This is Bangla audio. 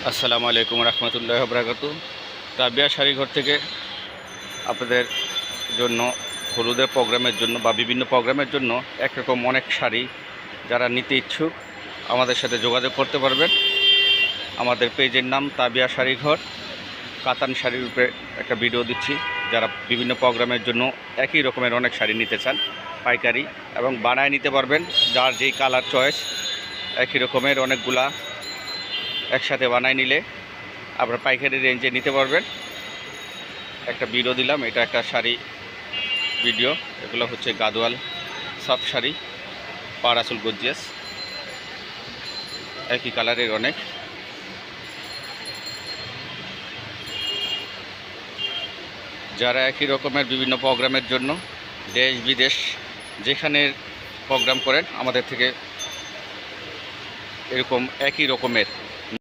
আসসালামু আলাইকুম রহমতুল্লাহ বরকাতু। তাবিয়া শাড়িঘর থেকে আপনাদের জন্য হলুদের প্রোগ্রামের জন্য বা বিভিন্ন প্রোগ্রামের জন্য একরকম অনেক শাড়ি যারা নিতে ইচ্ছুক আমাদের সাথে যোগাযোগ করতে পারবেন। আমাদের পেজের নাম তাবিয়া শাড়িঘর। কাতান শাড়ির উপরে একটা ভিডিও দিচ্ছি। যারা বিভিন্ন প্রোগ্রামের জন্য একই রকমের অনেক শাড়ি নিতে চান পাইকারি এবং বানায় নিতে পারবেন, যার যেই কালার চয়েস একই রকমের অনেকগুলা একসাথে বানায় নিলে আপনার পাইকারি রেঞ্জে নিতে পারবেন। একটা ভিডিও দিলাম, এটা একটা শাড়ি ভিডিও। এগুলো হচ্ছে গাদোয়াল সফট শাড়ি, পারাসুল গর্জিয়াস, একই কালারের অনেক। যারা একই রকমের বিভিন্ন প্রোগ্রামের জন্য দেশ বিদেশ যেখানে প্রোগ্রাম করেন আমাদের থেকে এরকম একই রকমের